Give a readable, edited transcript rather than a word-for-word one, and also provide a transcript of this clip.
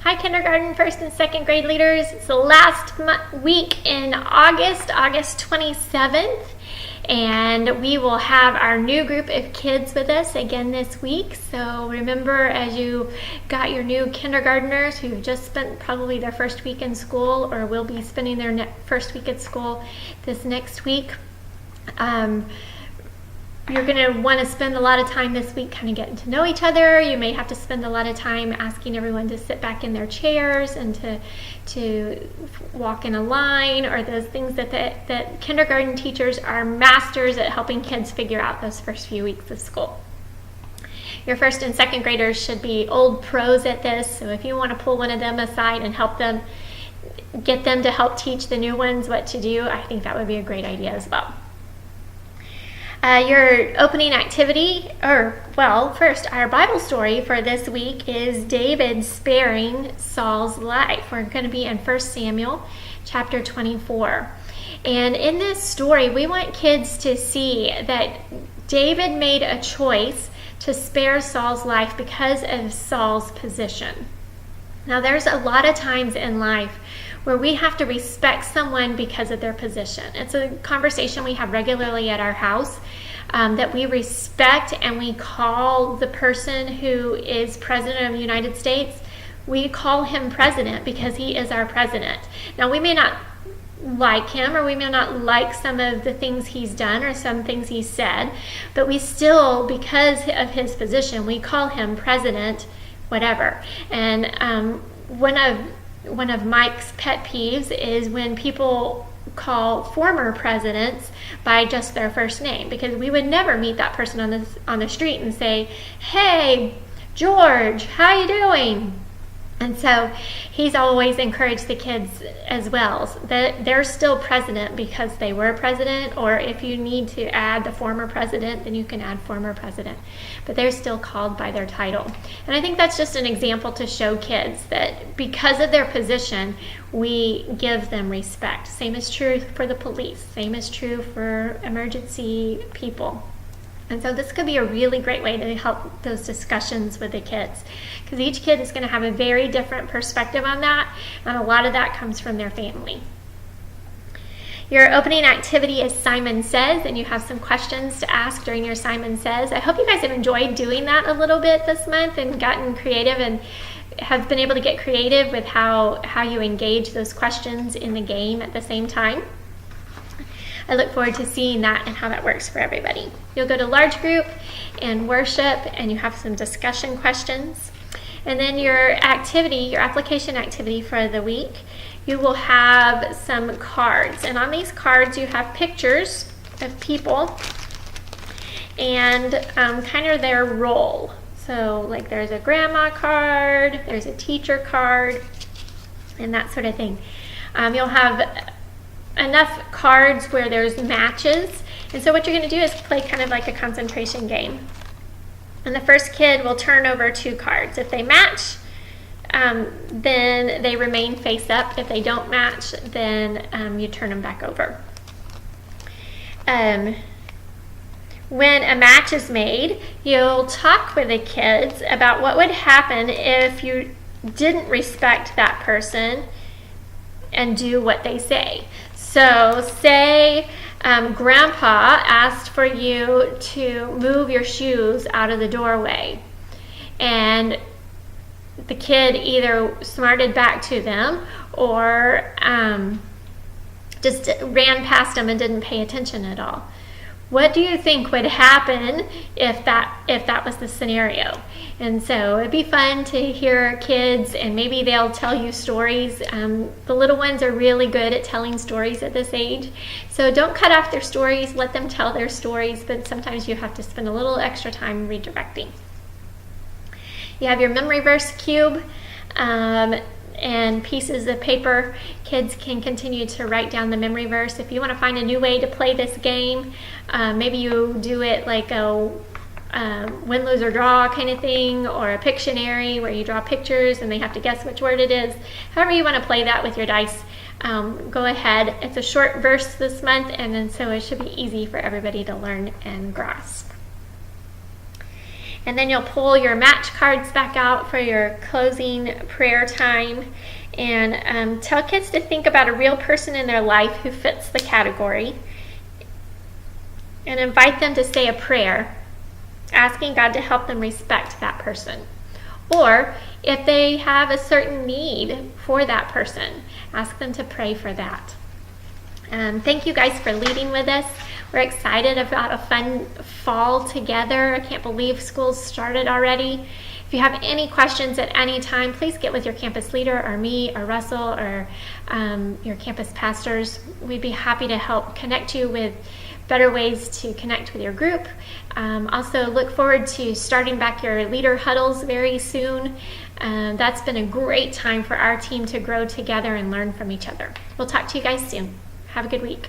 Hi, kindergarten, first and second grade leaders. It's the last week in August, August 27th, and we will have our new group of kids with us again this week. So remember, as you got your new kindergartners who've just spent probably their first week in school or will be spending their first week at school this next week, you're going to want to spend a lot of time this week kind of getting to know each other. You may have to spend a lot of time asking everyone to sit back in their chairs and to walk in a line, or those things that kindergarten teachers are masters at helping kids figure out those first few weeks of school. Your first and second graders should be old pros at this, so if you want to pull one of them aside and help them, get them to help teach the new ones what to do, I think that would be a great idea as well. Your opening activity, first, our Bible story for this week is David sparing Saul's life. We're going to be in 1 Samuel chapter 24. And in this story, we want kids to see that David made a choice to spare Saul's life because of Saul's position. Now, there's a lot of times in life where we have to respect someone because of their position. It's a conversation we have regularly at our house, that we respect, and we call the person who is president of the United States, we call him president because he is our president. Now, we may not like him, or we may not like some of the things he's done or some things he's said, but we still, because of his position, we call him president whatever. And one of Mike's pet peeves is when people call former presidents by just their first name, because we would never meet that person on the street and say, "Hey, George, how you doing?" And so he's always encouraged the kids as well that they're still president because they were president, or if you need to add the former president, then you can add former president. But they're still called by their title. And I think that's just an example to show kids that because of their position, we give them respect. Same is true for the police. Same is true for emergency people. And so this could be a really great way to help those discussions with the kids, because each kid is going to have a very different perspective on that, and a lot of that comes from their family. Your opening activity is Simon Says, and you have some questions to ask during your Simon Says. I hope you guys have enjoyed doing that a little bit this month and gotten creative and have been able to get creative with how you engage those questions in the game at the same time. I look forward to seeing that and how that works for everybody. You'll go to large group and worship, and you have some discussion questions. And then your application activity for the week, you will have some cards. And on these cards, you have pictures of people and kind of their role. So like there's a grandma card, there's a teacher card, and that sort of thing. You'll have enough cards where there's matches, and so what you're going to do is play kind of like a concentration game, and the first kid will turn over 2 cards. If they match, then they remain face up. If they don't match, then you turn them back over. When a match is made, you'll talk with the kids about what would happen if you didn't respect that person and do what they say. So say Grandpa asked for you to move your shoes out of the doorway, and the kid either smarted back to them or just ran past them and didn't pay attention at all. What do you think would happen if that was the scenario? And so it'd be fun to hear kids, and maybe they'll tell you stories. The little ones are really good at telling stories at this age. So don't cut off their stories, let them tell their stories, but sometimes you have to spend a little extra time redirecting. You have your memory verse cube and pieces of paper. Kids can continue to write down the memory verse. If you want to find a new way to play this game, maybe you do it like a win, lose, or draw kind of thing, or a Pictionary where you draw pictures and they have to guess which word it is. However you want to play that with your dice, go ahead. It's a short verse this month, and then so it should be easy for everybody to learn and grasp. And then you'll pull your match cards back out for your closing prayer time. And tell kids to think about a real person in their life who fits the category. And invite them to say a prayer, asking God to help them respect that person. Or if they have a certain need for that person, ask them to pray for that. Thank you guys for leading with us. We're excited about a fun fall together. I can't believe school's started already. If you have any questions at any time, please get with your campus leader or me or Russell or your campus pastors. We'd be happy to help connect you with better ways to connect with your group. Also look forward to starting back your leader huddles very soon. That's been a great time for our team to grow together and learn from each other. We'll talk to you guys soon. Have a good week.